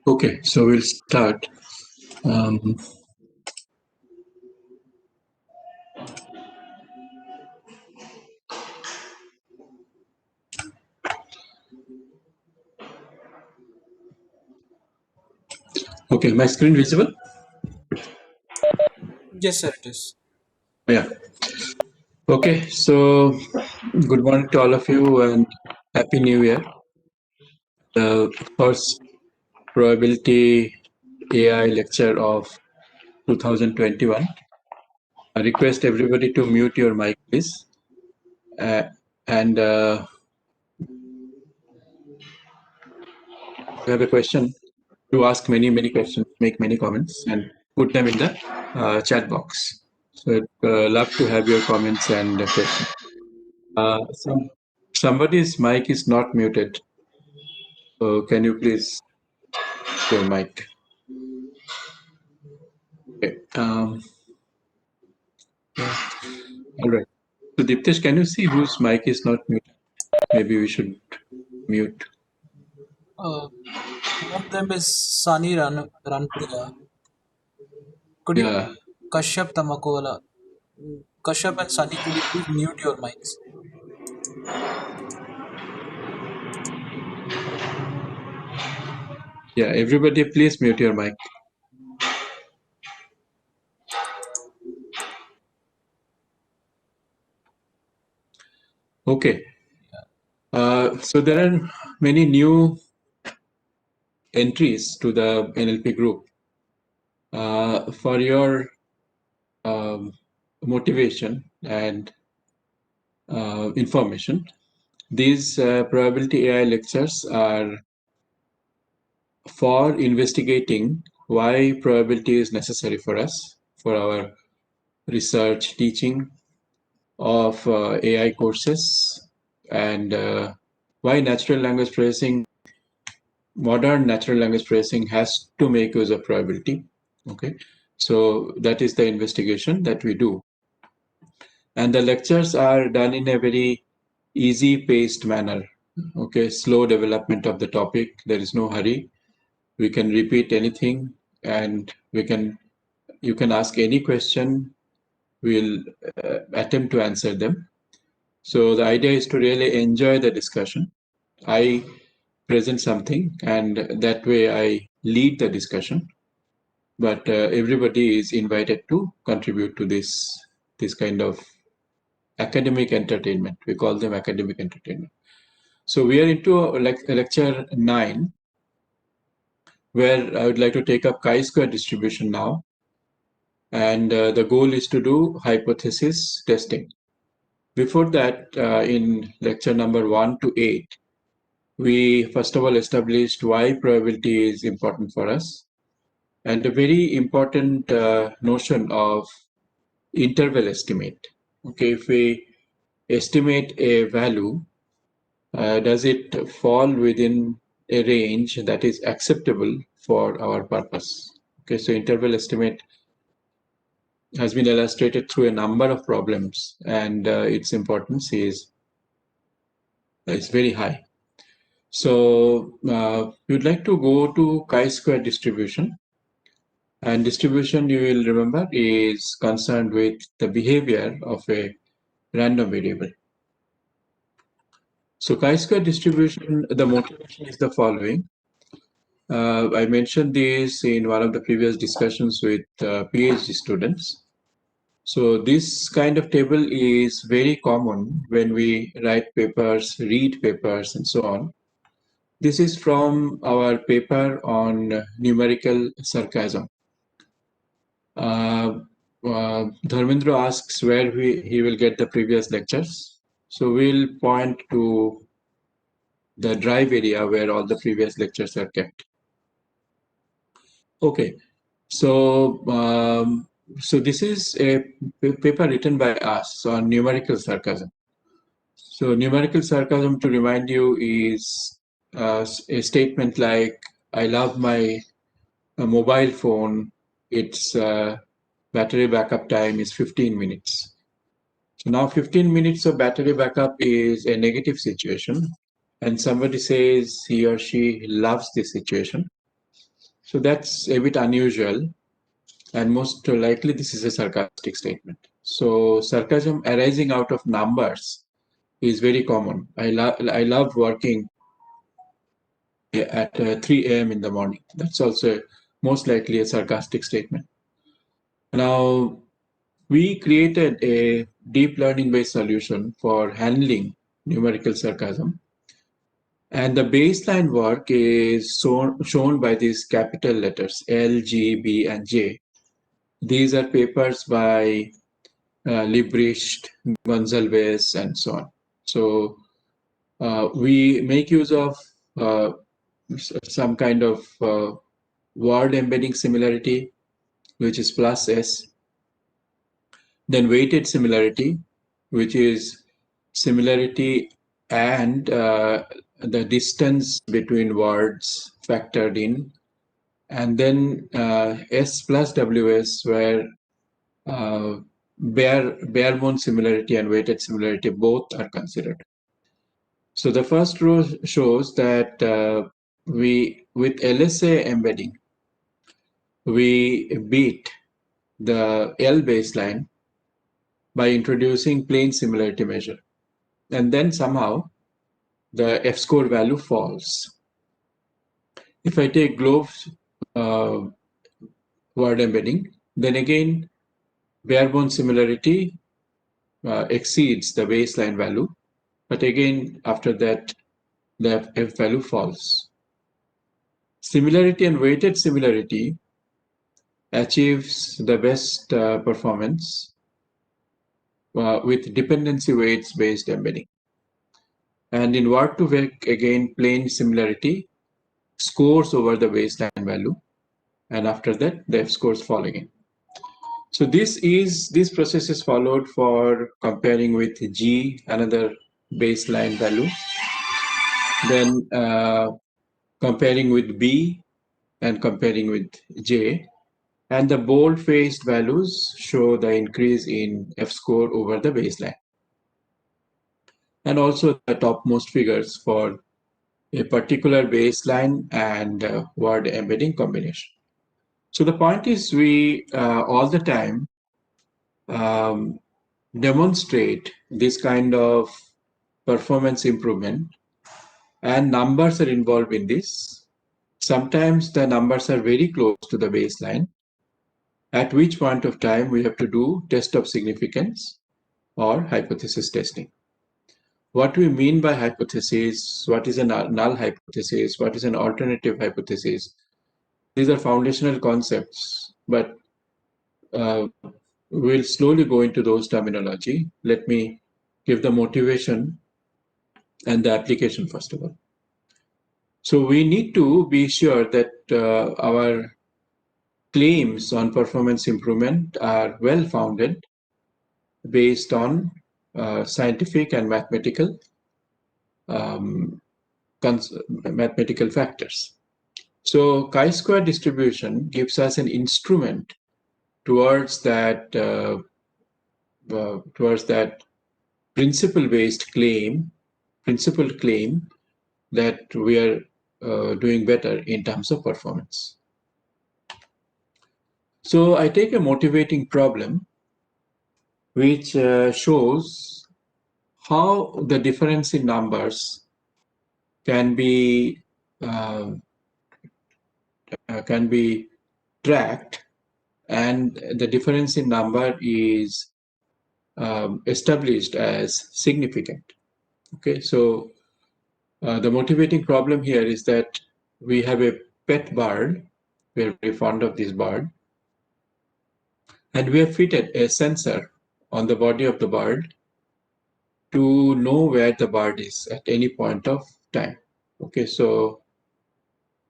Okay, so we'll start. Um, okay, my screen visible? Yes, sir, it is. Yeah. Okay, so good morning to all of you and Happy New Year. The first probability AI lecture of 2021. I request everybody to mute your mic, please. And if you have a question, to ask many questions, make many comments, and put them in the chat box. So I'd love to have your comments and questions. Somebody's mic is not muted. So can you please your mic? Okay. Yeah. All right. So Diptesh, can you see whose mic is not muted? Maybe we should mute. Uh, One of them is Sani Ranpriya. Could you, Yeah. Kashyap Tamakola, Kashyap and Sani, could you please mute your mics? Yeah. Everybody, please mute your mic. Okay. So there are many new entries to the NLP group. For your um, motivation and information, these probability AI lectures are for investigating why probability is necessary for us, for our research, teaching of AI courses, and why modern natural language processing has to make use of probability. Okay, so that is the investigation that we do. And the lectures are done in a very easy paced manner. Okay, slow development of the topic. There is no hurry. We can repeat anything and you can ask any question. We'll attempt to answer them. So the idea is to really enjoy the discussion. I present something and that way I lead the discussion, but everybody is invited to contribute to this kind of academic entertainment. We call them academic entertainment. So we are into lecture 9, where I would like to take up chi-square distribution now. And the goal is to do hypothesis testing. Before that, in lecture number 1 to 8, we first of all established why probability is important for us, and a very important notion of interval estimate. Okay, if we estimate a value, does it fall within a range that is acceptable for our purpose? Okay, so interval estimate has been illustrated through a number of problems, and its importance is very high. So we'd like to go to chi-square distribution. And distribution, you will remember, is concerned with the behavior of a random variable. So chi-square distribution, the motivation is the following. I mentioned this in one of the previous discussions with PhD students. So this kind of table is very common when we write papers, read papers, and so on. This is from our paper on numerical sarcasm. Dharmendra asks where he will get the previous lectures. So we'll point to the drive area where all the previous lectures are kept. Okay, so so this is a paper written by us on numerical sarcasm. So numerical sarcasm, to remind you, is a statement like, I love my mobile phone, its battery backup time is 15 minutes. So now 15 minutes of battery backup is a negative situation, and somebody says he or she loves this situation. So that's a bit unusual, and most likely this is a sarcastic statement. So sarcasm arising out of numbers is very common. I love working at 3 a.m. in the morning. That's also most likely a sarcastic statement. Now, we created a deep learning based solution for handling numerical sarcasm. And the baseline work is shown by these capital letters L, G, B, and J. These are papers by Libricht, Gonzalez, and so on. So we make use of uh, some kind of word embedding similarity, which is plus S, then weighted similarity, which is similarity and the distance between words factored in, and then S plus WS, where bare bone similarity and weighted similarity both are considered. So the first row shows that we, with LSA embedding, we beat the L baseline by introducing plain similarity measure. And then somehow the F-score value falls. If I take Glove's word embedding, then again, bare bone similarity exceeds the baseline value. But again, after that, the F value falls. Similarity and weighted similarity achieves the best performance with dependency weights based embedding. And in word to vec, again, plain similarity scores over the baseline value. And after that, the F scores fall again. So this process is followed for comparing with G, another baseline value, then comparing with B and comparing with J. And the bold-faced values show the increase in F-score over the baseline. And also the topmost figures for a particular baseline and word embedding combination. So the point is, we all the time demonstrate this kind of performance improvement, and numbers are involved in this. Sometimes the numbers are very close to the baseline, at which point of time we have to do test of significance or hypothesis testing. What we mean by hypothesis, what is a null hypothesis, what is an alternative hypothesis, these are foundational concepts, but we'll slowly go into those terminology. Let me give the motivation and the application first of all. So we need to be sure that our claims on performance improvement are well founded based on scientific and um, mathematical factors. So chi-square distribution gives us an instrument towards that principle-based claim, principled claim that we are doing better in terms of performance. So I take a motivating problem which shows how the difference in numbers can be tracked, and the difference in number is established as significant. Okay, so the motivating problem here is that we have a pet bird. We're very fond of this bird, and we have fitted a sensor on the body of the bird to know where the bird is at any point of time. Okay, so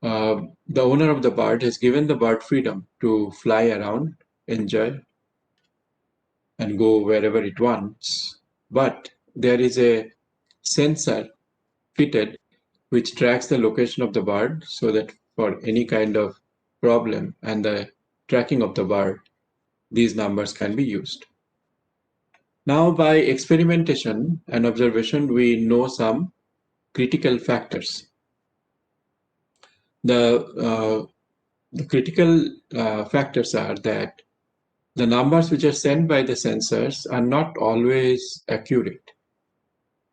the owner of the bird has given the bird freedom to fly around, enjoy, and go wherever it wants. But there is a sensor fitted which tracks the location of the bird, so that for any kind of problem and the tracking of the bird, these numbers can be used. Now, by experimentation and observation, we know some critical factors. The the critical factors are that the numbers which are sent by the sensors are not always accurate.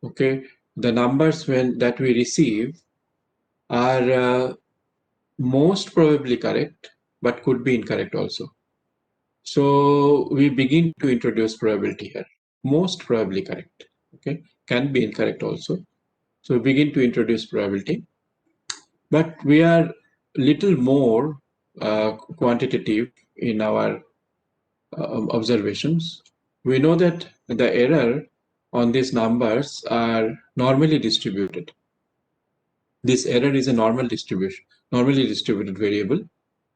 Okay, the numbers that we receive are most probably correct, but could be incorrect also. So we begin to introduce probability here. Most probably correct. Okay, can be incorrect also. So we begin to introduce probability, but we are little more quantitative in our observations. We know that the error on these numbers are normally distributed. This error is a normally distributed variable,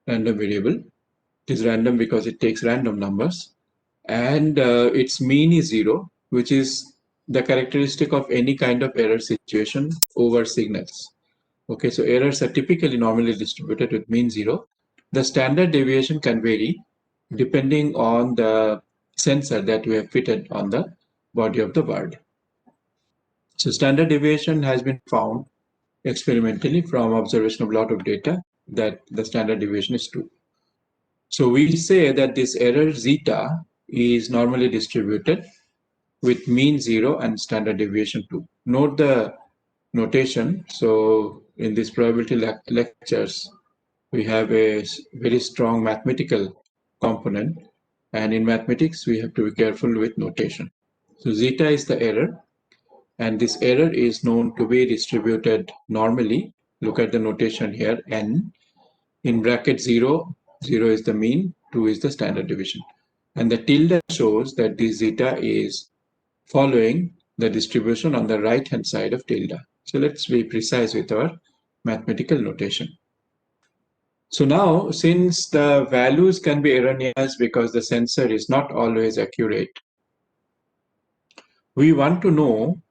random variable. It is random because it takes random numbers, and its mean is 0, which is the characteristic of any kind of error situation over signals. Okay, so errors are typically normally distributed with mean 0. The standard deviation can vary depending on the sensor that we have fitted on the body of the bird. So standard deviation has been found experimentally from observation of a lot of data that the standard deviation is 2. So we say that this error zeta is normally distributed with mean 0 and standard deviation 2. Note the notation. So in these probability lectures, we have a very strong mathematical component, and in mathematics we have to be careful with notation. So zeta is the error, and this error is known to be distributed normally. Look at the notation here, n. In bracket 0, 0 is the mean, 2 is the standard deviation. And the tilde shows that this zeta is following the distribution on the right hand side of tilde. So let's be precise with our mathematical notation. So now, since the values can be erroneous because the sensor is not always accurate, we want to know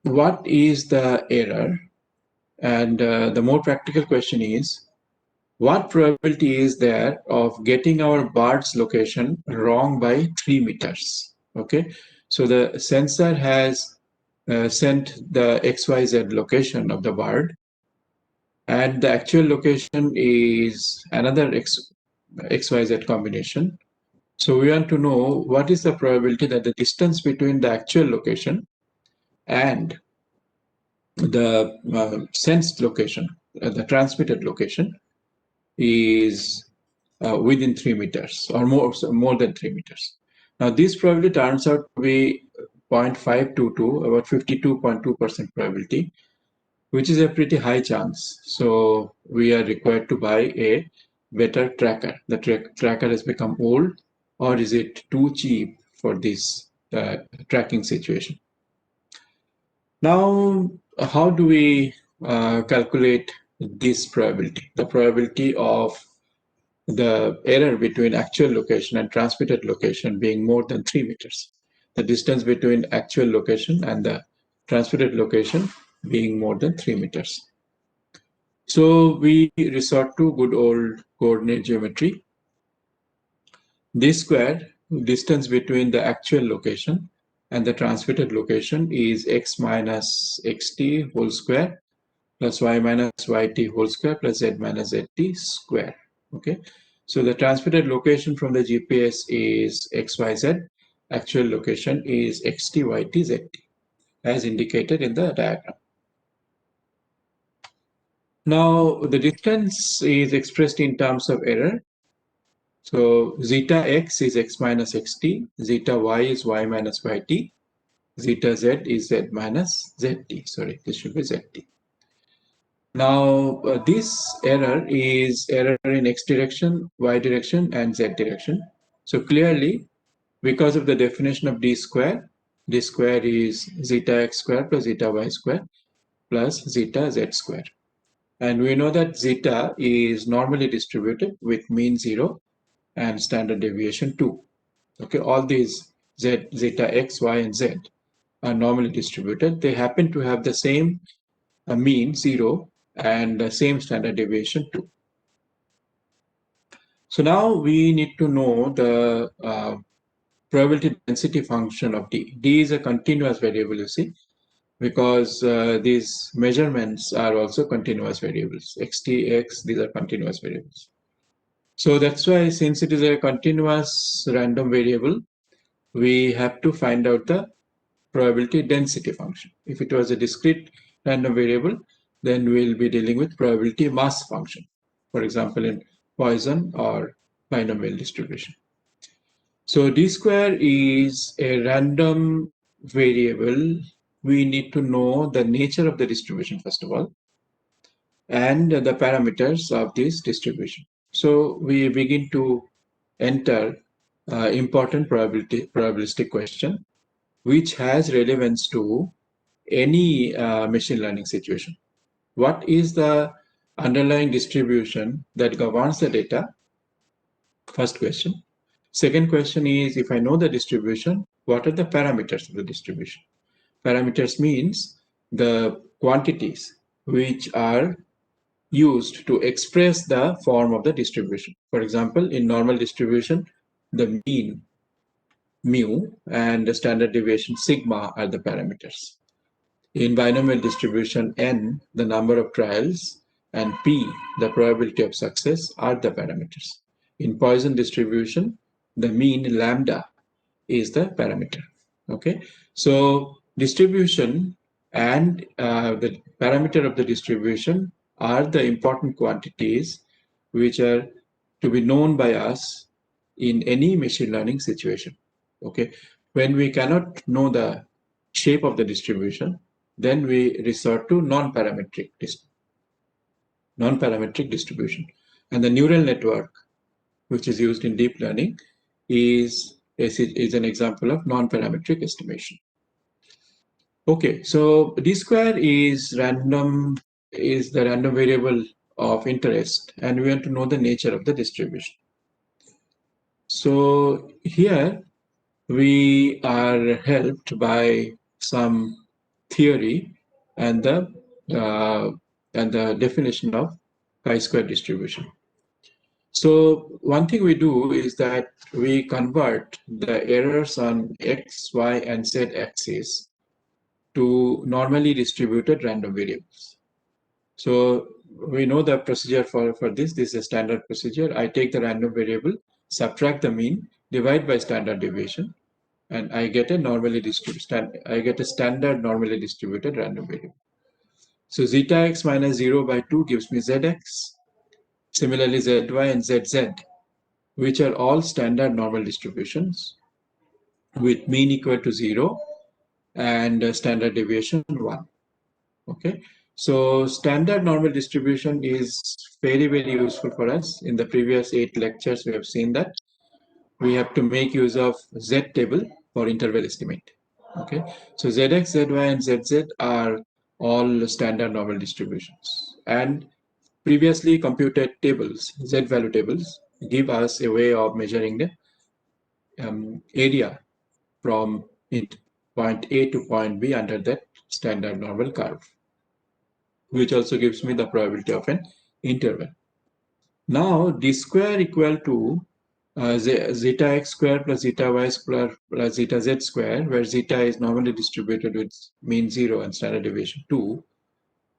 what is the error, and the more practical question is, what probability is there of getting our bird's location wrong by 3 meters? Okay, so the sensor has sent the XYZ location of the bird, and the actual location is another XYZ combination. So we want to know what is the probability that the distance between the actual location and the sensed location, the transmitted location, is within 3 meters or more than 3 meters. Now this probability turns out to be 0.522, about 52.2% probability, which is a pretty high chance. So we are required to buy a better tracker. The tracker has become old, or is it too cheap for this tracking situation? Now, how do we calculate this probability? The probability of the error between actual location and transmitted location being more than 3 meters. The distance between actual location and the transmitted location being more than 3 meters. So we resort to good old coordinate geometry. This square, distance between the actual location and the transmitted location, is x minus xt whole square plus y minus yt whole square plus z minus zt square. Okay, so the transmitted location from the GPS is xyz, actual location is xt yt zt, as indicated in the diagram. Now the distance is expressed in terms of error. So zeta x is x minus xt, zeta y is y minus yt, zeta z is z minus zt. Sorry, this should be zt. Now this error is error in x direction, y direction, and z direction. So clearly, because of the definition of d square is zeta x square plus zeta y square plus zeta z square. And we know that zeta is normally distributed with mean 0 and standard deviation 2. Okay, all these zeta x, y, and z are normally distributed. They happen to have the same mean 0 and the same standard deviation 2. So now we need to know the probability density function of d. D is a continuous variable, you see. because these measurements are also continuous variables. Xt, x, these are continuous variables. So that's why, since it is a continuous random variable, we have to find out the probability density function. If it was a discrete random variable, then we'll be dealing with probability mass function, for example, in Poisson or binomial distribution. So d square is a random variable. We need to know the nature of the distribution, first of all, and the parameters of this distribution. So we begin to enter important probabilistic question, which has relevance to any machine learning situation. What is the underlying distribution that governs the data? First question. Second question is, if I know the distribution, what are the parameters of the distribution? Parameters means the quantities which are used to express the form of the distribution. For example, in normal distribution, the mean mu and the standard deviation sigma are the parameters. In binomial distribution, n, the number of trials, and p, the probability of success, are the parameters. In Poisson distribution, the mean lambda is the parameter. Okay, so distribution and the parameter of the distribution are the important quantities which are to be known by us in any machine learning situation. Okay, when we cannot know the shape of the distribution, then we resort to non-parametric distribution. And the neural network, which is used in deep learning, is an example of non-parametric estimation. Okay, so d square is the random variable of interest, and we want to know the nature of the distribution. So here we are helped by some theory and the definition of chi-square distribution. So one thing we do is that we convert the errors on x, y, and z axis to normally distributed random variables. So we know the procedure for this. This is a standard procedure. I take the random variable, subtract the mean, divide by standard deviation, and I get a standard normally distributed random variable. So zeta x minus 0 by 2 gives me zx. Similarly, zy and zz, which are all standard normal distributions with mean equal to 0 and standard deviation 1. Okay, so standard normal distribution is very, very useful for us. In the previous 8 lectures, we have seen that we have to make use of z table for interval estimate. Okay, so zx, zy, and zz are all standard normal distributions, and previously computed tables, z value tables, give us a way of measuring the area from point A to point B under that standard normal curve, which also gives me the probability of an interval. Now d square equal to zeta x square plus zeta y square plus zeta z square, where zeta is normally distributed with mean 0 and standard deviation 2,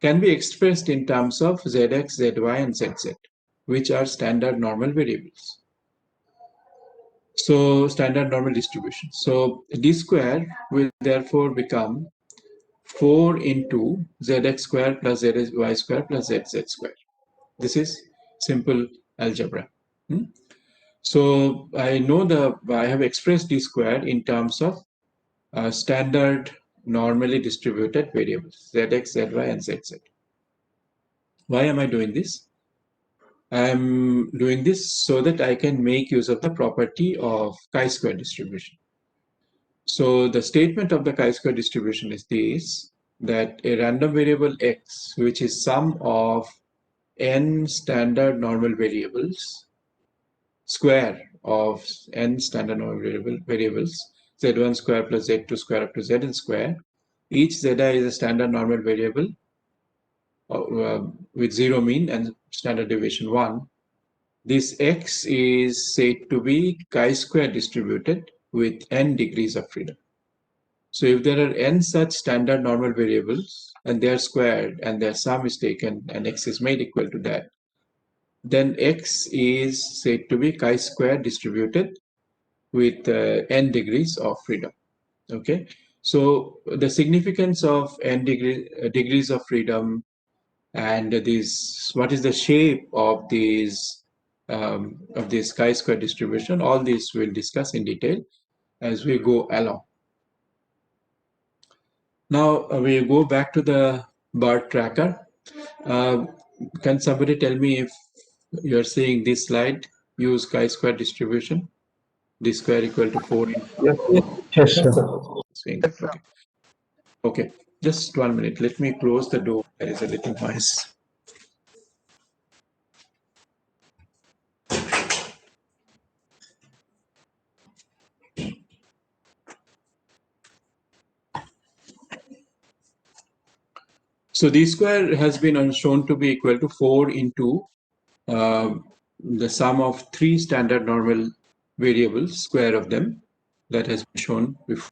can be expressed in terms of zx, zy, and zz, which are standard normal variables. So standard normal distribution. So d square will therefore become 4 into zx square plus zy square plus zz square. This is simple algebra. So I have expressed d square in terms of standard normally distributed variables, zx, zy, and zz. Why am I doing this? I'm doing this so that I can make use of the property of chi-square distribution. So the statement of the chi-square distribution is this, that a random variable x, which is sum of n standard normal variables, square of n standard normal variables, z1 square plus z2 square up to zn square, each zi is a standard normal variable with 0 mean and standard deviation 1. This x is said to be chi-square distributed with n degrees of freedom. So if there are n such standard normal variables and they are squared and their sum is taken and x is made equal to that, then x is said to be chi-square distributed with n degrees of freedom. Okay, so the significance of degrees of freedom and this, what is the shape of this chi-square distribution, all this we'll discuss in detail as we go along. Now we go back to the BART tracker. Can somebody tell me if you're seeing this slide, use chi-square distribution, d square equal to 4 in Yes, yes, sir. swing. Yes, sir. Okay. Okay, just 1 minute. Let me close the door. There is a little noise. So d square has been shown to be equal to 4 into the sum of 3 standard normal variables, square of them, that has been shown before.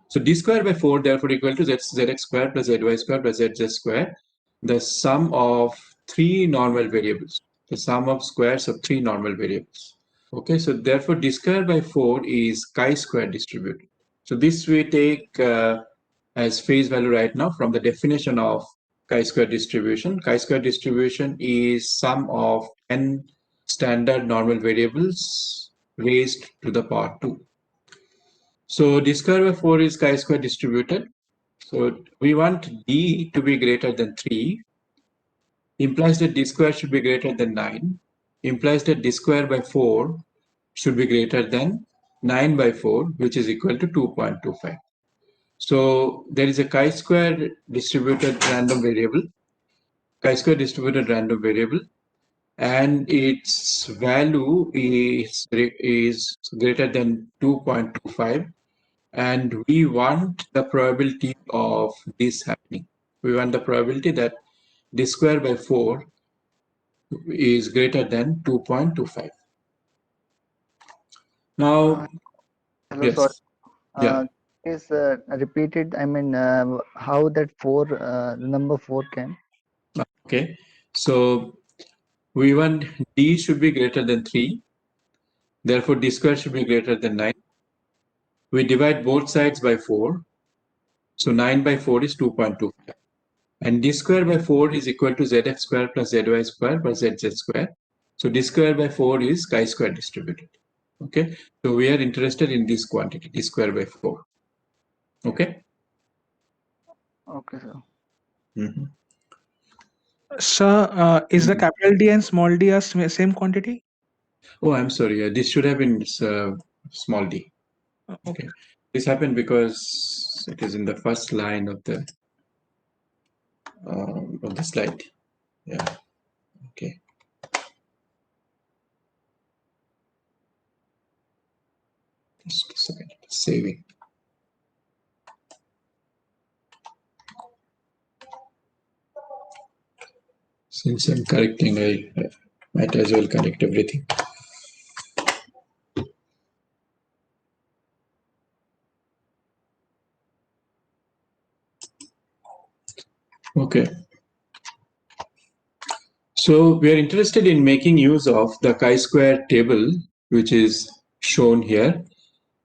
So d square by 4 therefore equal to zx square plus zy square plus zz square, the sum of 3 normal variables, the sum of squares of 3 normal variables. Okay, so therefore d square by 4 is chi-square distributed. So this we take as phase value right now from the definition of chi-square distribution. Chi-square distribution is sum of n standard normal variables raised to the power 2. So d square by 4 is chi-square distributed. So we want d to be greater than 3, implies that d square should be greater than 9, implies that d square by 4 should be greater than 9 by 4, which is equal to 2.25. So there is a chi-square distributed random variable, chi-square distributed random variable, and its value is greater than 2.25, and we want the probability of this happening. We want the probability that d square by 4 is greater than 2.25. Now, Hello, yes, sorry. yeah. Is repeated. I mean, how that the number 4 came? Okay, so we want d should be greater than 3, therefore d square should be greater than 9. We divide both sides by 4, so 9 by 4 is 2.25. And d square by 4 is equal to zx square plus zy square plus zz square. So d square by 4 is chi-square distributed. Okay, so we are interested in this quantity, d square by 4. Okay. Okay, sir. Mm-hmm. Sir, is the capital D and small d are same quantity? Oh, I'm sorry. This should have been small d. Okay. This happened because it is in the first line of the slide. Yeah. Okay. Just a second. Saving. Since I'm correcting, I might as well correct everything. Okay. So we are interested in making use of the chi-square table, which is shown here.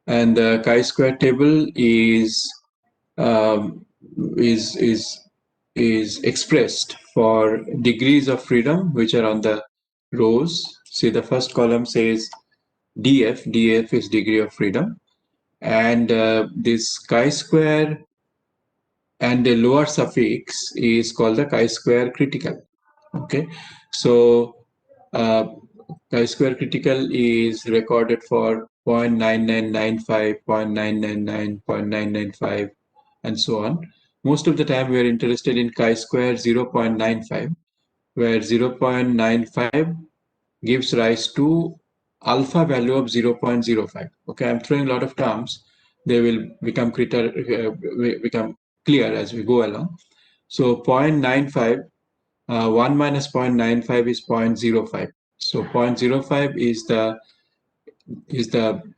And the chi-square table um, is is expressed for degrees of freedom, which are on the rows. See, the first column says df. Df is degree of freedom, and this chi-square and the lower suffix is called the chi-square critical. Okay, so chi-square critical is recorded for 0.9995, 0.999, 0.995, and so on. Most of the time we are interested in chi-square 0.95, where 0.95 gives rise to alpha value of 0.05. Okay, I'm throwing a lot of terms. They will become clear as we go along. So 0.95, 1 minus 0.95 is 0.05. So 0.05 is the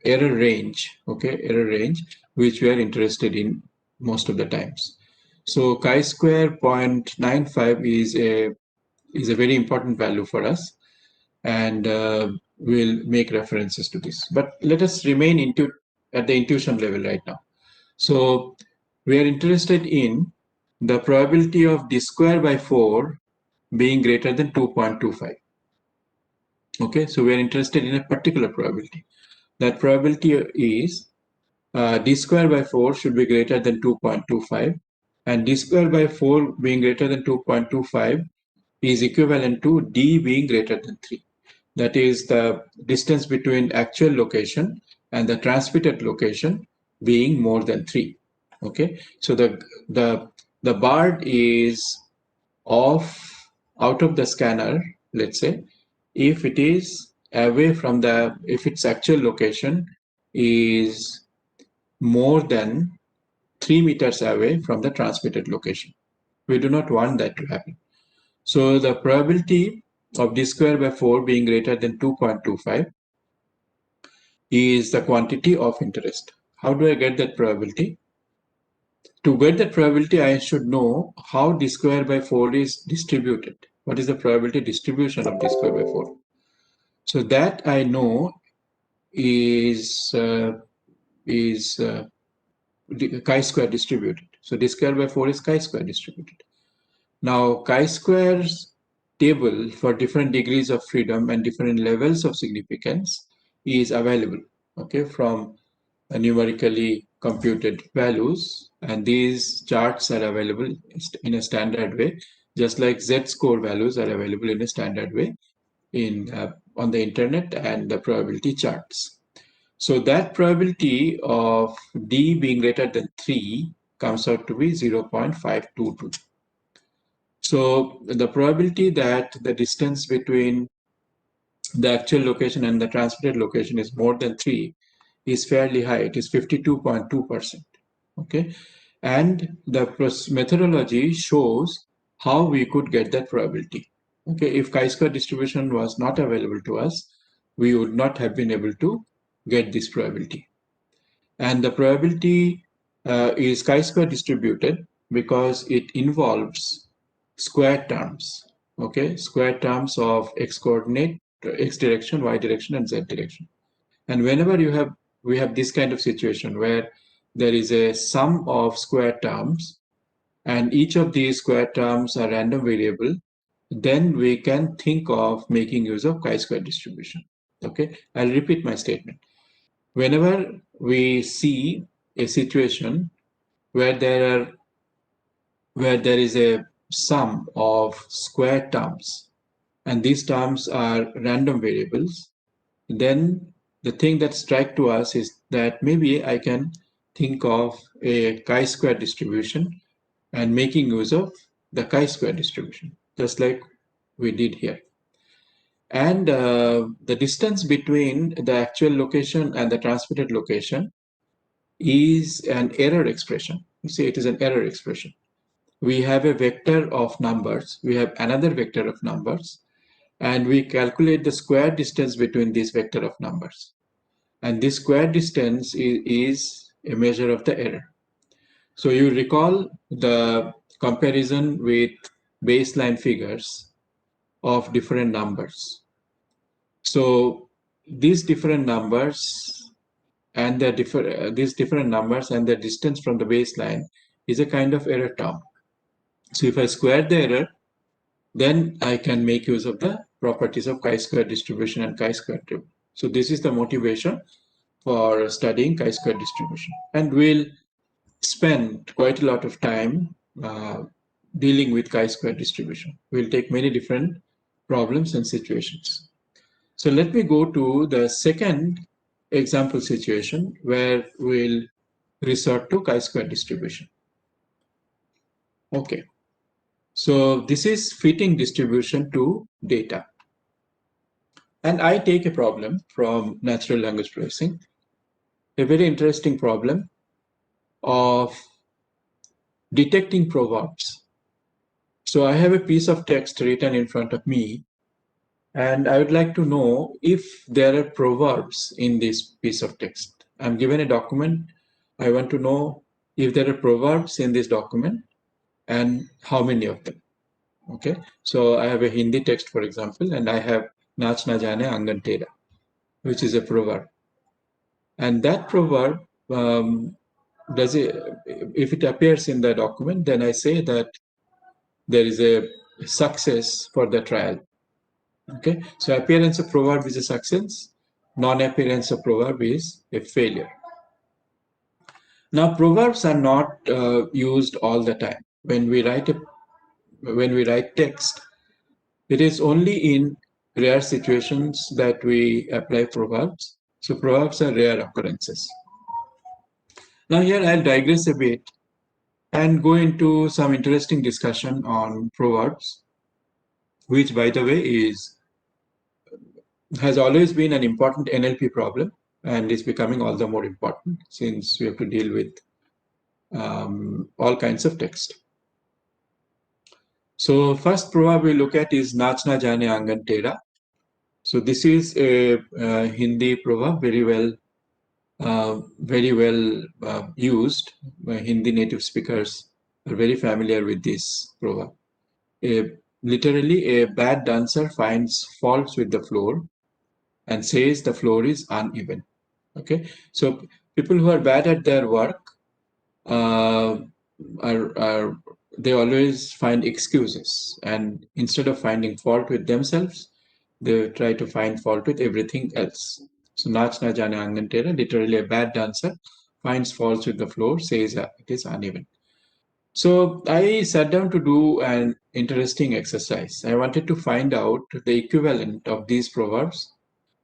error range, okay, error range, which we are interested in most of the times. So chi-square 0.95 is a very important value for us, and we'll make references to this. But let us remain at the intuition level right now. So we are interested in the probability of d square by 4 being greater than 2.25. Okay, so we are interested in a particular probability. That probability is d square by 4 should be greater than 2.25, and d square by 4 being greater than 2.25 is equivalent to d being greater than 3. That is the distance between actual location and the transmitted location being more than 3. Okay, so the bird is out of the scanner, let's say, if it is away from if its actual location is more than 3 meters away from the transmitted location. We do not want that to happen. So the probability of d square by 4 being greater than 2.25 is the quantity of interest. How do I get that probability? To get that probability, I should know how d square by 4 is distributed. What is the probability distribution of d square by 4? So that I know is chi-square distributed. So d square by 4 is chi-square distributed. Now, chi-square's table for different degrees of freedom and different levels of significance is available, okay, from numerically computed values, and these charts are available in a standard way, just like z-score values are available in a standard way on the internet and the probability charts. So that probability of d being greater than 3 comes out to be 0.522. So the probability that the distance between the actual location and the transmitted location is more than 3 is fairly high. It is 52.2%. Okay, and the methodology shows how we could get that probability. Okay, if chi-square distribution was not available to us, we would not have been able to get this probability. And the probability is chi-square distributed because it involves square terms. Okay, square terms of x coordinate, x direction, y direction, and z direction. And whenever we have this kind of situation where there is a sum of square terms and each of these square terms are random variable, then we can think of making use of chi-square distribution. Okay, I'll repeat my statement. Whenever we see a situation where there is a sum of square terms and these terms are random variables, then the thing that strikes to us is that maybe I can think of a chi-square distribution and making use of the chi-square distribution, just like we did here. And the distance between the actual location and the transmitted location is an error expression. You see, it is an error expression. We have a vector of numbers, we have another vector of numbers, and we calculate the square distance between this vector of numbers. And this square distance is a measure of the error. So you recall the comparison with baseline figures of different numbers. So these different numbers and these different numbers and the distance from the baseline is a kind of error term. So if I square the error, then I can make use of the properties of chi-square distribution and chi-square table. So this is the motivation for studying chi-square distribution, and we'll spend quite a lot of time dealing with chi-square distribution. We'll take many different problems and situations. So let me go to the second example situation where we'll resort to chi-square distribution. Okay, so this is fitting distribution to data. And I take a problem from natural language processing, a very interesting problem of detecting proverbs. So I have a piece of text written in front of me, And I would like to know if there are proverbs in this piece of text. I'm given a document. I want to know if there are proverbs in this document and how many of them. Okay, so I have a Hindi text, for example, and I have Nach na jane angan tera, which is a proverb. And that proverb, does it, if it appears in the document, then I say that there is a success for the trial. Okay, so appearance of proverb is a success, non-appearance of proverb is a failure. Now, proverbs are not used all the time. When we write text, it is only in rare situations that we apply proverbs. So proverbs are rare occurrences. Now here I'll digress a bit and go into some interesting discussion on proverbs, which, by the way, has always been an important NLP problem and is becoming all the more important since we have to deal with all kinds of text. So first proverb we look at is Nach na jane angan tera. So this is a Hindi proverb, very well used. Hindi native speakers are very familiar with this proverb. Literally, a bad dancer finds faults with the floor and says the floor is uneven. Okay, so people who are bad at their work uh, are they always find excuses, and instead of finding fault with themselves, they try to find fault with everything else. So Nach na jane angan tera, literally a bad dancer finds faults with the floor, says it is uneven. So I sat down to do an interesting exercise. I wanted to find out the equivalent of these proverbs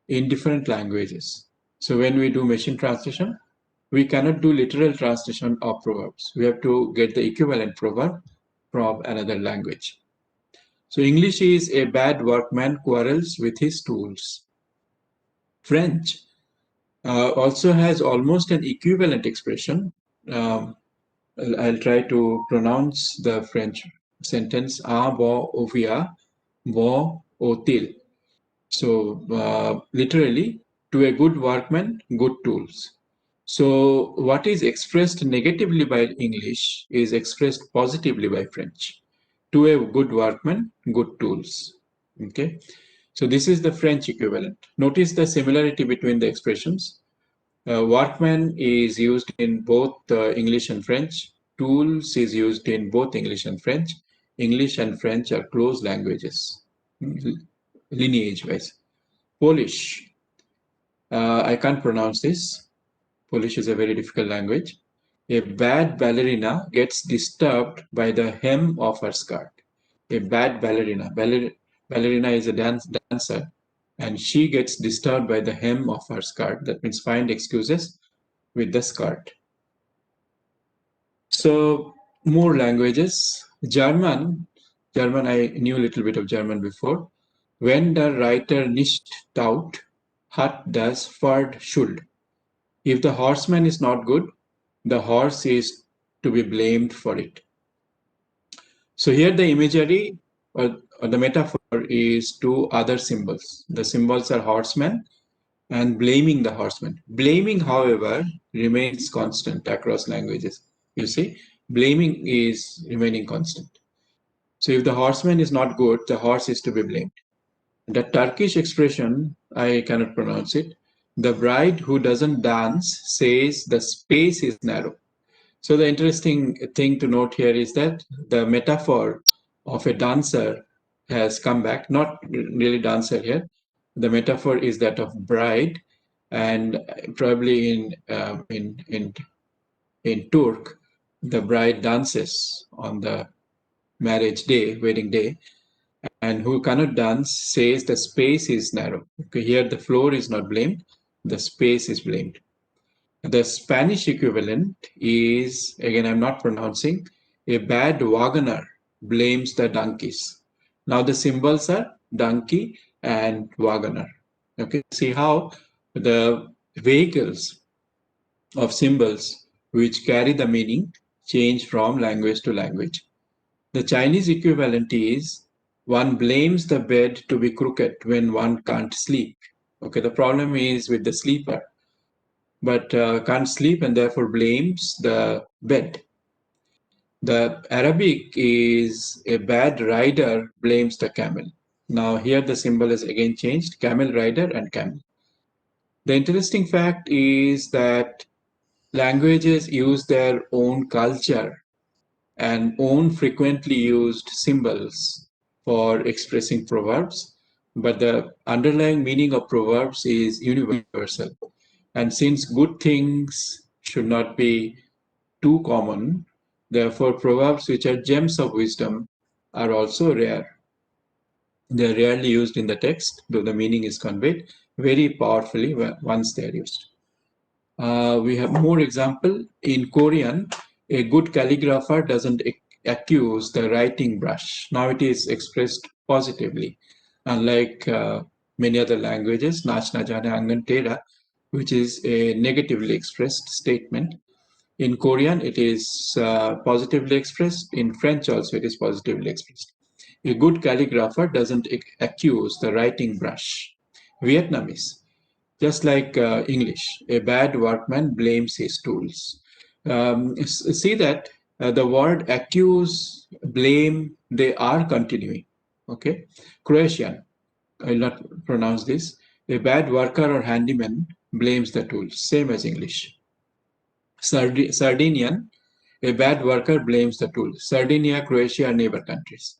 in different languages. So when we do machine translation, we cannot do literal translation of proverbs. We have to get the equivalent proverb from another language. So English is a bad workman quarrels with his tools. French also has almost an equivalent expression. I'll try to pronounce the French sentence a bon ovia bon otil. So literally, to a good workman, good tools. So what is expressed negatively by English is expressed positively by French. To a good workman, good tools. Okay. So this is the French equivalent. Notice the similarity between the expressions. Workman is used in both English and French. Tools is used in both English and French. English and French are close languages, lineage-wise. Polish. I can't pronounce this. Polish is a very difficult language. A bad ballerina gets disturbed by the hem of her skirt. A bad ballerina. Ballerina is a dancer, and she gets disturbed by the hem of her skirt. That means find excuses with the skirt. So more languages. German, I knew a little bit of German before. Wenn der Reiter nicht taut, hat das Pferd Schuld. If the horseman is not good, the horse is to be blamed for it. So here the imagery or the metaphor is two other symbols. The symbols are horseman and blaming the horseman. Blaming, however, remains constant across languages. You see, blaming is remaining constant. So if the horseman is not good, the horse is to be blamed. The Turkish expression, I cannot pronounce it. The bride who doesn't dance says the space is narrow. So the interesting thing to note here is that the metaphor of a dancer has come back, not really dancer here. The metaphor is that of bride, and probably in Turk, the bride dances on the marriage day, wedding day, and who cannot dance says the space is narrow. Okay, here the floor is not blamed, the space is blamed. The Spanish equivalent is, again, I'm not pronouncing, a bad wagoner blames the donkeys. Now the symbols are donkey and wagoner. Okay, see how the vehicles of symbols which carry the meaning change from language to language. The Chinese equivalent is one blames the bed to be crooked when one can't sleep. Okay, the problem is with the sleeper, but can't sleep and therefore blames the bed. The Arabic is a bad rider blames the camel. Now here the symbol is again changed, camel rider and camel. The interesting fact is that languages use their own culture and own frequently used symbols for expressing proverbs, but the underlying meaning of proverbs is universal. And since good things should not be too common, therefore proverbs which are gems of wisdom are also rare. They are rarely used in the text, though the meaning is conveyed very powerfully once they are used. We have more example. In Korean, a good calligrapher doesn't accuse the writing brush. Now it is expressed positively, unlike many other languages, nach na jane angan tera, which is a negatively expressed statement. In Korean, it is positively expressed. In French also, it is positively expressed. A good calligrapher doesn't accuse the writing brush. Vietnamese, just like English, a bad workman blames his tools. See that the word accuse, blame, they are continuing. Okay. Croatian, I will not pronounce this. A bad worker or handyman blames the tools, same as English. Sardinian, a bad worker blames the tool. Sardinia, Croatia are neighbor countries.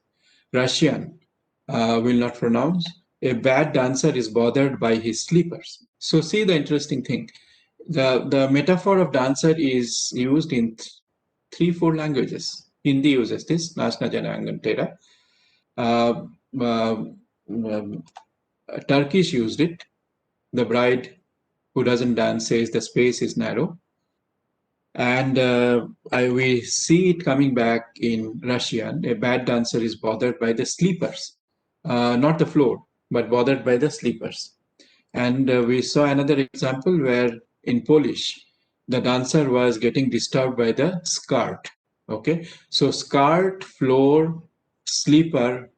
Russian, will not pronounce. A bad dancer is bothered by his sleepers. So see the interesting thing. The metaphor of dancer is used in 3-4 languages. Hindi uses this, Nasna Jana Tera. Turkish used it. The bride who doesn't dance says the space is narrow. And we see it coming back in Russian. A bad dancer is bothered by the sleepers, not the floor, but bothered by the sleepers. And we saw another example where in Polish, the dancer was getting disturbed by the skirt. Okay, so skirt, floor, sleeper,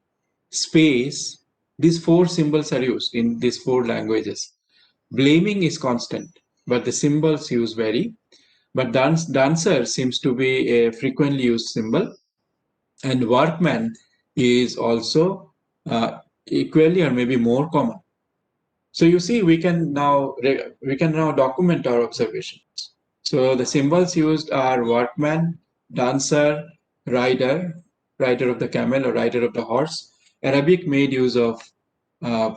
space, these 4 symbols are used in these 4 languages. Blaming is constant, but the symbols use vary. But dancer seems to be a frequently used symbol, and workman is also equally or maybe more common. So you see, we can now document our observations. So the symbols used are workman, dancer, rider, rider of the camel or rider of the horse. Arabic made use of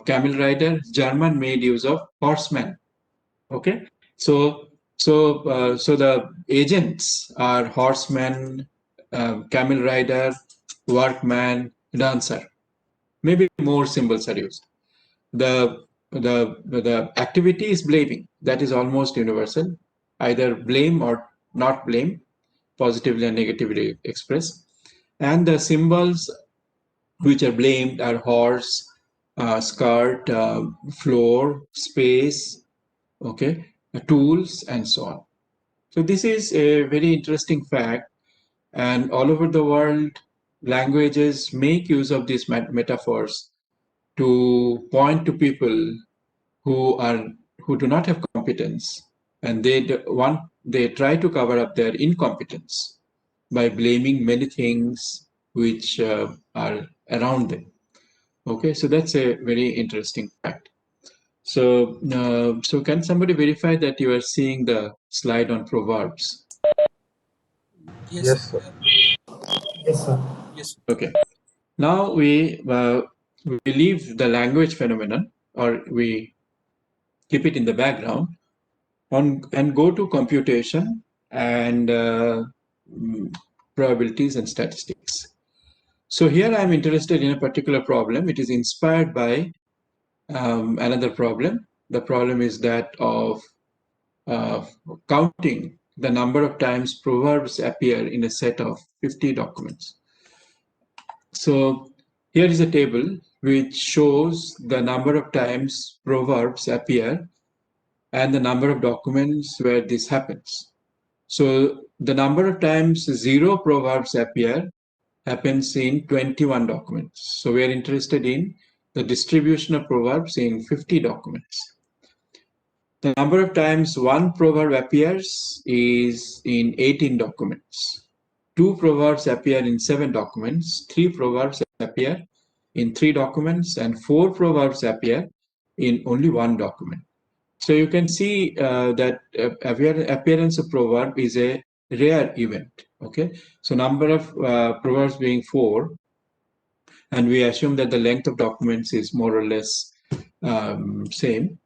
camel rider. German made use of horseman. Okay, so the agents are horseman, camel rider, workman, dancer. Maybe more symbols are used. The activity is blaming. That is almost universal. Either blame or not blame, positively and negatively expressed. And the symbols which are blamed are horse, skirt, floor, space, okay, tools, and so on. So this is a very interesting fact, and all over the world, languages make use of these metaphors to point to people who do not have competence, and they try to cover up their incompetence by blaming many things which are around them. Okay, so that's a very interesting fact. So, so can somebody verify that you are seeing the slide on proverbs? Yes, sir. Yes, sir. Yes, sir. Yes. Okay. Now we leave the language phenomenon, or we keep it in the background, and go to computation and probabilities and statistics. So here I'm interested in a particular problem. It is inspired by another problem. The problem is that of counting the number of times proverbs appear in a set of 50 documents. So here is a table which shows the number of times proverbs appear and the number of documents where this happens. So the number of times 0 proverbs appear happens in 21 documents. So we are interested in the distribution of proverbs in 50 documents. The number of times one proverb appears is in 18 documents. 2 proverbs appear in 7 documents, 3 proverbs appear in 3 documents, and 4 proverbs appear in only 1 document. So you can see that appearance of proverb is a rare event. Okay, so number of proverbs being 4, and we assume that the length of documents is more or less same.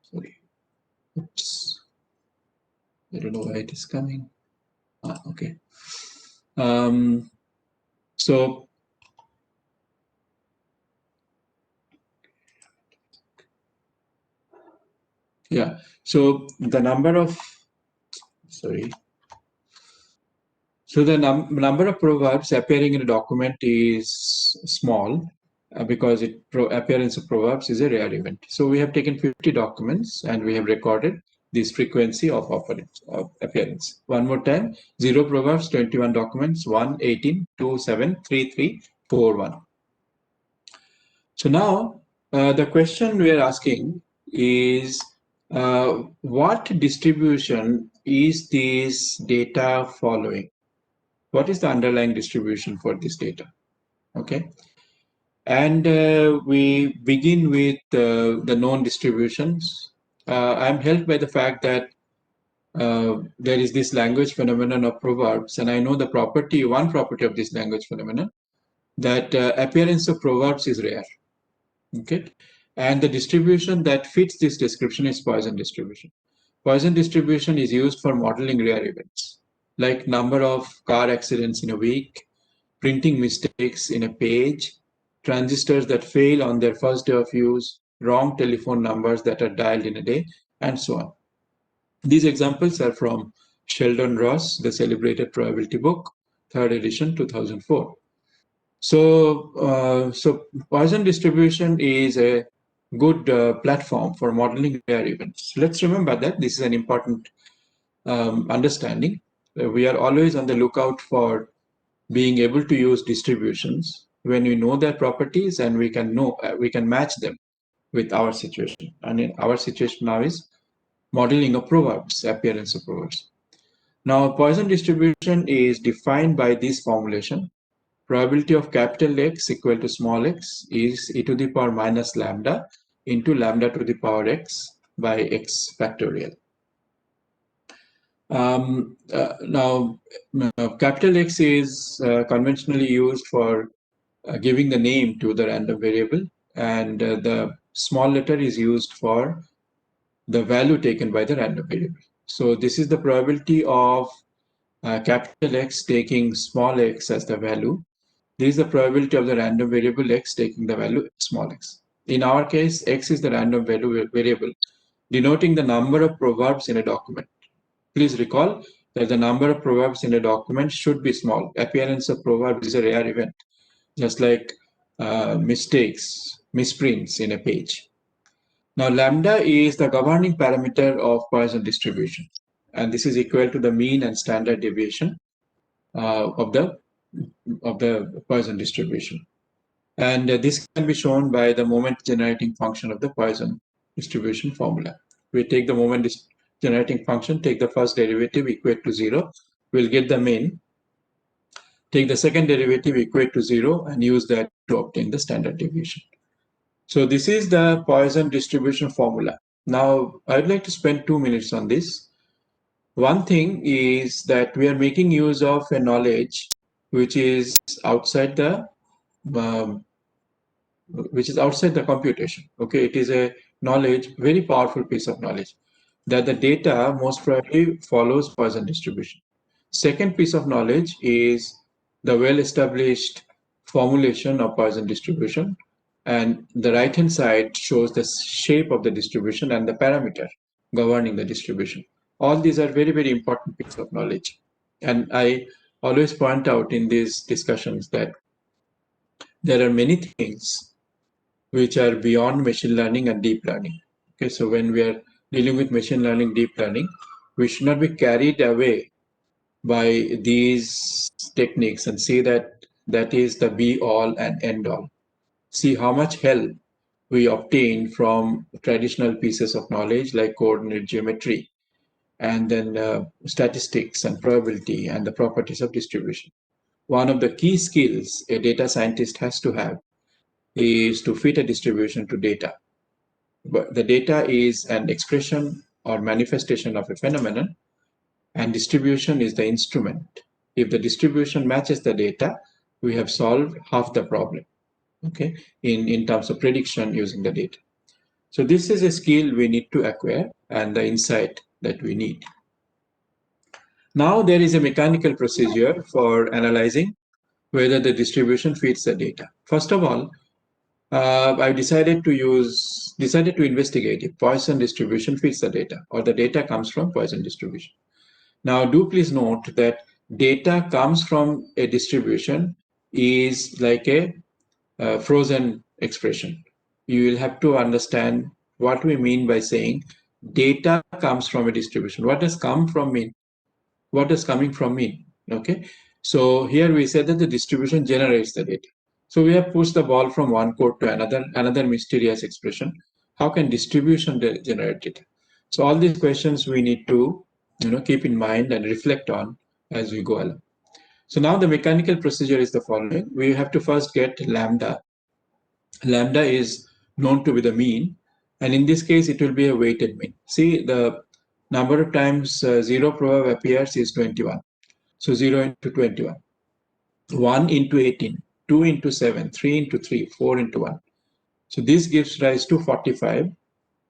Sorry, oops, I don't know why it is coming. Okay. So yeah, so the number of so the number of proverbs appearing in a document is small because appearance of proverbs is a rare event. So we have taken 50 documents and we have recorded this frequency of appearance. One more time: 0 proverbs, 21 documents, 1, 18, 2, 7, 3, 3, 4, 1. So now the question we are asking is what distribution is this data following? What is the underlying distribution for this data? Okay. And we begin with the known distributions. I'm helped by the fact that there is this language phenomenon of proverbs, and I know the property, one property of this language phenomenon, that appearance of proverbs is rare. Okay, and the distribution that fits this description is Poisson distribution. Poisson distribution is used for modeling rare events, like number of car accidents in a week, printing mistakes in a page, transistors that fail on their first day of use, wrong telephone numbers that are dialed in a day, and so on. These examples are from Sheldon Ross, the celebrated probability book, 3rd edition, 2004. So Poisson distribution is a good platform for modeling rare events. Let's remember that this is an important understanding. We are always on the lookout for being able to use distributions when we know their properties and we can match them with our situation. And in our situation now is modeling of proverbs, appearance of proverbs. Now, Poisson distribution is defined by this formulation. Probability of capital X equal to small x is e to the power minus lambda into lambda to the power x by x factorial. Now, capital X is conventionally used for giving the name to the random variable, and the small letter is used for the value taken by the random variable. So this is the probability of capital X taking small x as the value. This is the probability of the random variable x taking the value small x. In our case, x is the random variable, denoting the number of proverbs in a document. Please recall that the number of proverbs in a document should be small. Appearance of proverbs is a rare event, just like mistakes, misprints in a page. Now, lambda is the governing parameter of Poisson distribution, and this is equal to the mean and standard deviation of the Poisson distribution. And this can be shown by the moment generating function of the Poisson distribution formula. We take the moment generating function, take the first derivative, equate to 0, we'll get the mean. Take the second derivative, equate to 0, and use that to obtain the standard deviation. So this is the Poisson distribution formula. Now, I'd like to spend 2 minutes on this. One thing is that we are making use of a knowledge which is outside the computation. Okay, it is a knowledge, very powerful piece of knowledge, that the data most probably follows Poisson distribution. Second piece of knowledge is the well-established formulation of Poisson distribution, and the right-hand side shows the shape of the distribution and the parameter governing the distribution. All these are very, very important pieces of knowledge. And I always point out in these discussions that there are many things which are beyond machine learning and deep learning. Okay, so when we are dealing with machine learning, deep learning, we should not be carried away by these techniques and say that that is the be all and end all. See how much help we obtain from traditional pieces of knowledge like coordinate geometry and then statistics and probability and the properties of distribution. One of the key skills a data scientist has to have is to fit a distribution to data. But the data is an expression or manifestation of a phenomenon, and distribution is the instrument. If the distribution matches the data, we have solved half the problem, okay, in terms of prediction using the data. So this is a skill we need to acquire and the insight that we need. Now there is a mechanical procedure for analyzing whether the distribution fits the data. First of all, I decided to investigate if Poisson distribution fits the data or the data comes from Poisson distribution. Now, do please note that data comes from a distribution is like a frozen expression. You will have to understand what we mean by saying data comes from a distribution. What does come from mean? What does coming from mean? Okay, so here we said that the distribution generates the data. So we have pushed the ball from one code to another mysterious expression. How can distribution generate data? So all these questions we need to keep in mind and reflect on as we go along. So now the mechanical procedure is the following. We have to first get lambda. Lambda is known to be the mean, and in this case it will be a weighted mean. See, the number of times zero proverb appears is 21. So 0 into 21. 1 into 18, 2 into 7, 3 into 3, 4 into 1. So this gives rise to 45,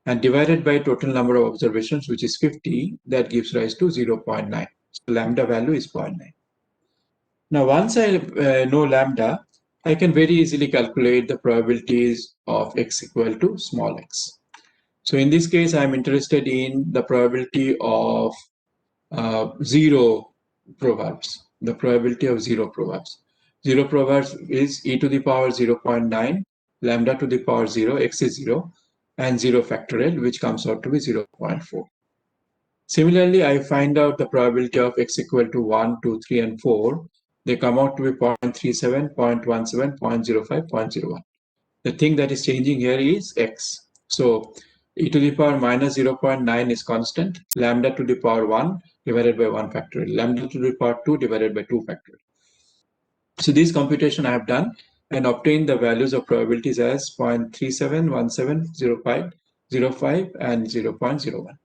and divided by total number of observations, which is 50, that gives rise to 0.9. So lambda value is 0.9. Now, once I know lambda, I can very easily calculate the probabilities of x equal to small x. So in this case, I'm interested in the probability of zero proverbs, the probability of zero proverbs. Zero proverbs is e to the power 0.9, lambda to the power 0, x is 0, and 0 factorial, which comes out to be 0.4. Similarly, I find out the probability of x equal to 1, 2, 3, and 4. They come out to be 0.37, 0.17, 0.05, 0.01. The thing that is changing here is x. So e to the power minus 0.9 is constant, lambda to the power 1 divided by 1 factorial, lambda to the power 2 divided by 2 factorial. So this computation I have done and obtained the values of probabilities as 0.37, 17, 0.5, 0.5, and 0.01.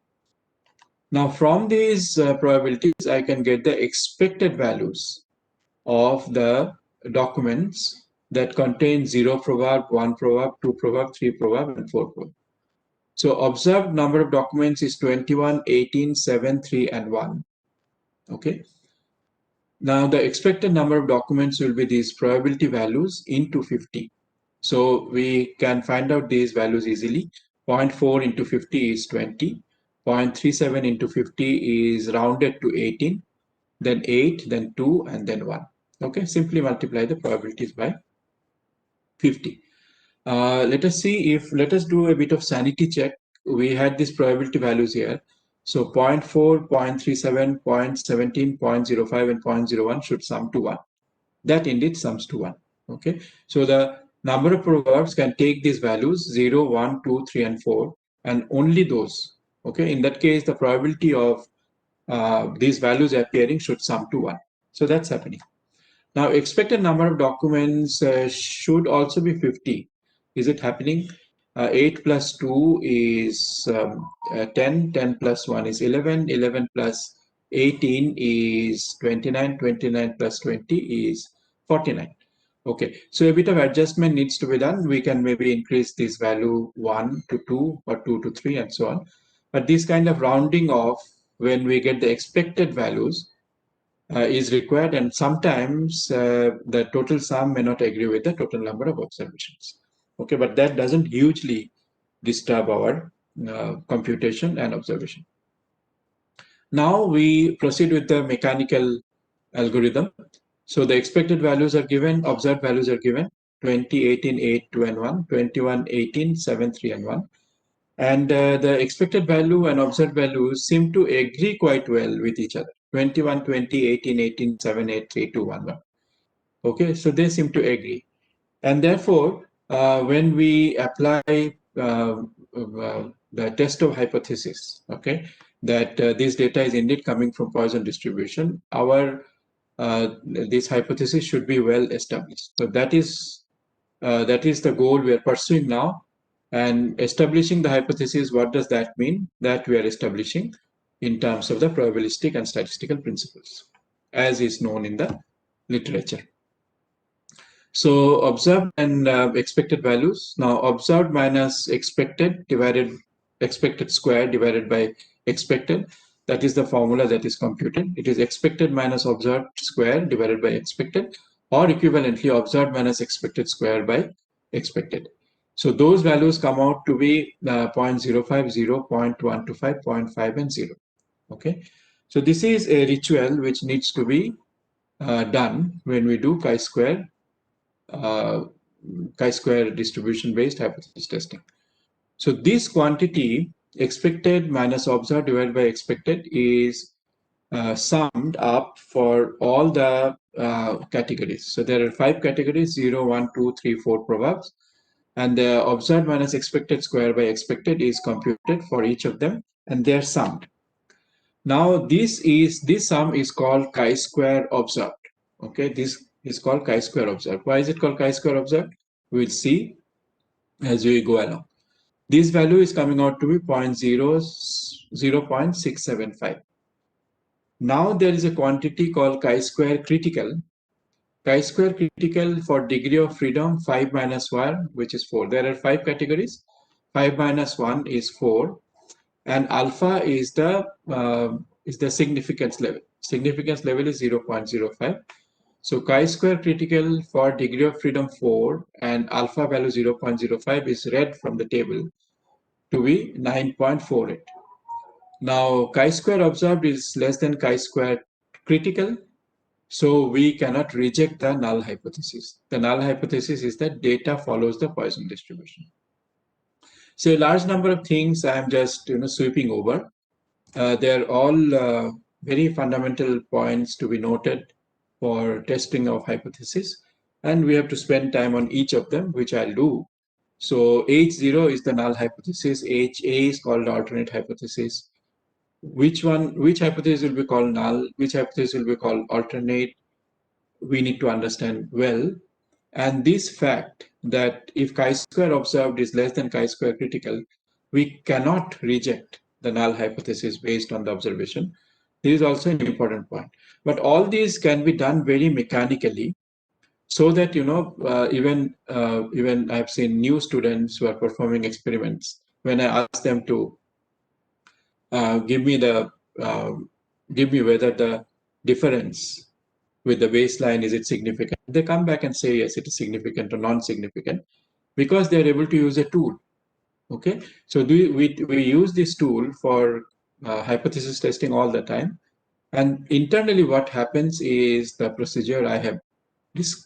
Now from these probabilities, I can get the expected values of the documents that contain 0 proverb, 1 proverb, 2 proverb, 3 proverb, and 4 proverb. So observed number of documents is 21, 18, 7, 3, and 1. Okay. Now the expected number of documents will be these probability values into 50. So we can find out these values easily. 0.4 into 50 is 20. 0.37 into 50 is rounded to 18. Then 8, then 2, and then 1. Okay, simply multiply the probabilities by 50. Let us do a bit of sanity check. We had these probability values here. So 0.4, 0.37, 0.17, 0.05, and 0.01 should sum to 1. That indeed sums to 1. Okay, so the number of proverbs can take these values 0, 1, 2, 3, and 4, and only those. Okay, in that case, the probability of these values appearing should sum to 1. So that's happening. Now, expected number of documents should also be 50. Is it happening? 8 plus 2 is 10, 10 plus 1 is 11, 11 plus 18 is 29, 29 plus 20 is 49. Okay, so a bit of adjustment needs to be done. We can maybe increase this value 1 to 2 or 2 to 3 and so on. But this kind of rounding off when we get the expected values is required, and sometimes the total sum may not agree with the total number of observations. Okay, but that doesn't hugely disturb our computation and observation. Now we proceed with the mechanical algorithm. So the expected values are given, observed values are given, 20, 18, 8, 2, and 1, 21, 18, 7, 3, and 1. And the expected value and observed values seem to agree quite well with each other. 21, 20, 18, 18, 7, 8, 3, 2, 1, 1. Okay, so they seem to agree. And therefore, when we apply the test of hypothesis, okay, that this data is indeed coming from Poisson distribution, this hypothesis should be well established. So that is the goal we are pursuing now. And establishing the hypothesis, what does that mean? That we are establishing in terms of the probabilistic and statistical principles, as is known in the literature. So observed and expected values. Now observed minus expected square divided by expected. That is the formula that is computed. It is expected minus observed square divided by expected, or equivalently observed minus expected square by expected. So those values come out to be 0.050, 0.125, 0.5, and 0. Okay. So this is a ritual which needs to be done when we do chi-square distribution based hypothesis testing. So this quantity expected minus observed divided by expected is summed up for all the categories. So there are 5 categories: 0, 1, 2, 3, 4 probabs, and the observed minus expected square by expected is computed for each of them, and they are summed. Now this sum is called chi-square observed. Okay, this is called chi-square observed. Why is it called chi-square observed? We'll see as we go along. This value is coming out to be 0.675. Now there is a quantity called chi-square critical. Chi-square critical for degree of freedom 5 minus 1, which is 4. There are 5 categories. 5 minus 1 is 4, and alpha is the significance level. Significance level is 0.05. So chi-square critical for degree of freedom 4 and alpha value 0.05 is read from the table to be 9.48. Now chi-square observed is less than chi-square critical, so we cannot reject the null hypothesis. The null hypothesis is that data follows the Poisson distribution. So a large number of things I am just sweeping over. They're all very fundamental points to be noted for testing of hypothesis, and we have to spend time on each of them, which I'll do. So H0 is the null hypothesis. HA is called alternate hypothesis. Which hypothesis will be called null? Which hypothesis will be called alternate? We need to understand well. And this fact that if chi-square observed is less than chi-square critical, we cannot reject the null hypothesis based on the observation. This is also an important point. But all these can be done very mechanically, so that even I've seen new students who are performing experiments. When I ask them to give me whether the difference with the baseline, is it significant? They come back and say, yes, it is significant or non-significant, because they're able to use a tool. Okay, so we use this tool for hypothesis testing all the time. And internally what happens is the procedure I have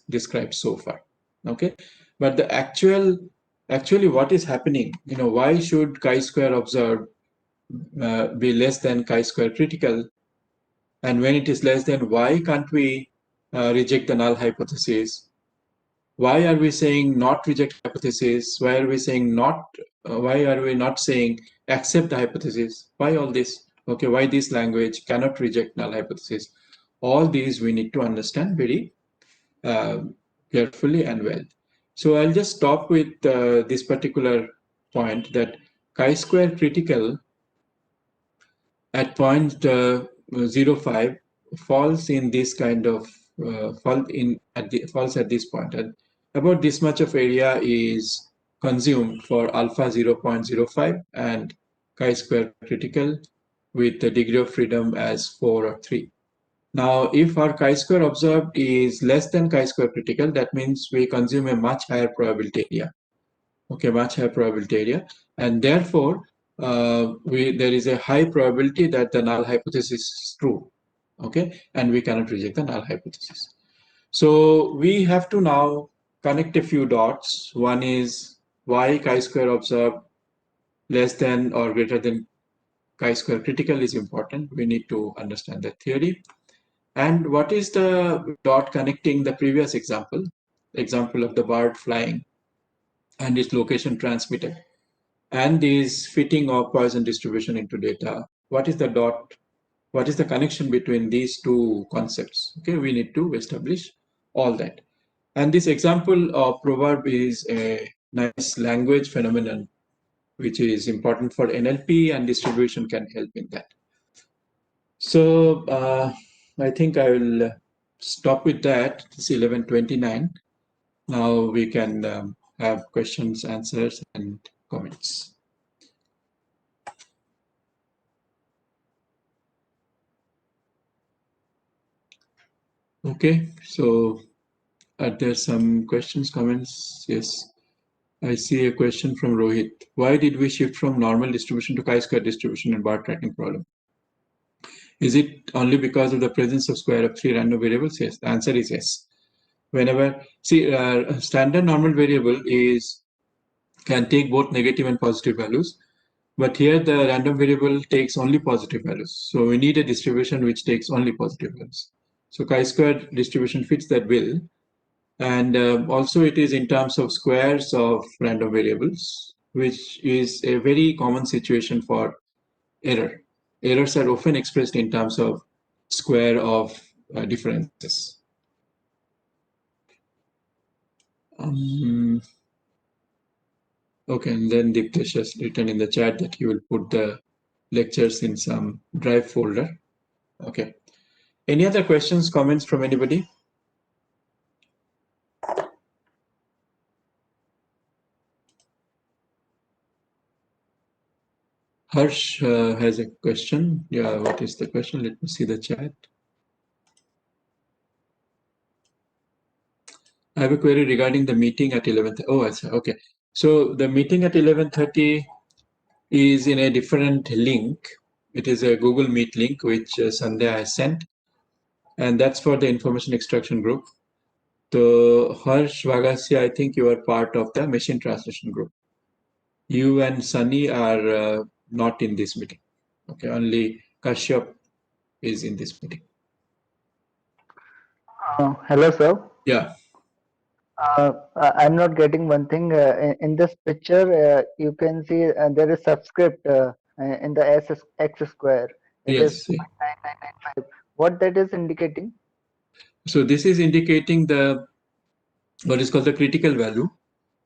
described so far. Okay, but the actually what is happening, why should chi-square observed be less than chi-square critical? And when it is less than, why can't we reject the null hypothesis? Why are we saying not reject hypothesis? Why are we saying not? Why are we not saying accept the hypothesis? Why all this? Okay, why this language cannot reject null hypothesis? All these we need to understand very carefully and well. So I'll just stop with this particular point, that chi-square critical at 0.05 falls in this kind of falls at this point. And about this much of area is consumed for alpha 0.05 and chi-square critical with the degree of freedom as 4 or 3. Now, if our chi-square observed is less than chi-square critical, that means we consume a much higher probability area. Okay, much higher probability area, and therefore there is a high probability that the null hypothesis is true. Okay, and we cannot reject the null hypothesis. So we have to now connect a few dots. One is why chi-square observed less than or greater than chi-square critical is important. We need to understand that theory. And what is the dot connecting the previous example of the bird flying and its location transmitted, and this fitting of Poisson distribution into data? What is the dot? What is the connection between these two concepts? Okay, we need to establish all that. And this example of proverb is a nice language phenomenon, which is important for NLP, and distribution can help in that. So I think I will stop with that. It's 11:29. Now we can have questions, answers, and comments. Okay, so are there some questions, comments? Yes. I see a question from Rohit. Why did we shift from normal distribution to chi-square distribution in bar tracking problem? Is it only because of the presence of square of 3 random variables? Yes, the answer is yes. Whenever, see, standard normal variable can take both negative and positive values, but here the random variable takes only positive values. So we need a distribution which takes only positive values. So chi-square distribution fits that bill. And also it is in terms of squares of random variables, which is a very common situation for error. Errors are often expressed in terms of square of differences. Okay, and then Diptesh has written in the chat that he will put the lectures in some drive folder. Okay. Any other questions, comments from anybody? Harsh has a question. Yeah, what is the question? Let me see the chat. I have a query regarding the meeting at 11:30. Oh, I see. Okay. So the meeting at 11:30 is in a different link. It is a Google Meet link, which Sandhya has sent. And that's for the information extraction group. So Harsh Vagasya, I think you are part of the machine translation group. You and Sunny are not in this meeting. Okay, only Kashyap is in this meeting. Hello, sir. Yeah. I'm not getting one thing. In this picture, you can see there is subscript in the x square. It is Yes. 0.9995. What that is indicating? So this is indicating the what is called the critical value.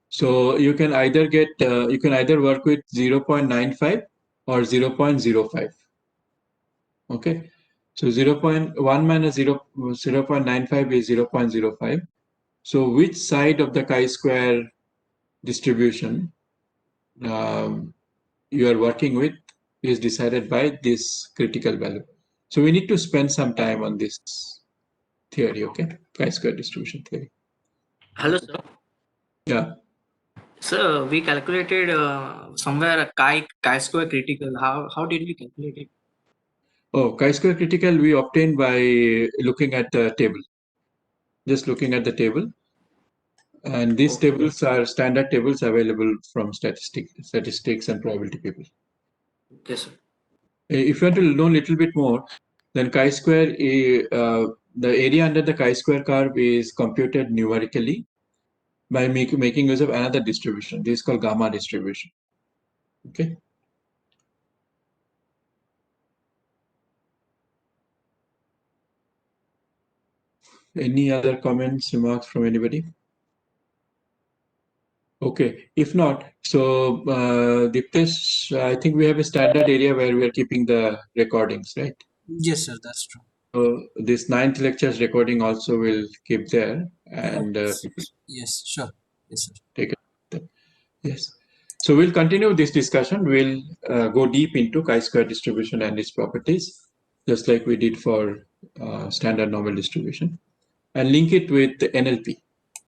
So you can either get you can either work with 0.95 or 0.05. Okay. So 0.1 minus 0.95 is 0.05. So which side of the chi-square distribution you are working with is decided by this critical value. So we need to spend some time on this theory, okay? Chi-square distribution theory. Hello, sir. Yeah. Sir, we calculated somewhere a chi-square critical. How did we calculate it? Oh, chi-square critical we obtained by looking at the table. Just looking at the table. And these Okay. tables are standard tables available from statistics and probability people. Okay, sir. If you want to know a little bit more, then chi-square, the area under the chi-square curve is computed numerically by making use of another distribution. This is called gamma distribution. Okay. Any other comments, remarks from anybody? Okay. If not, so Diptesh, I think we have a standard area where we are keeping the recordings, right? Yes, sir, that's true. So this 9th lecture's recording also will keep there, and people Yes, sure. Yes, sir. take it. Yes. So we'll continue this discussion. We'll go deep into chi-square distribution and its properties, just like we did for standard normal distribution, and link it with the NLP.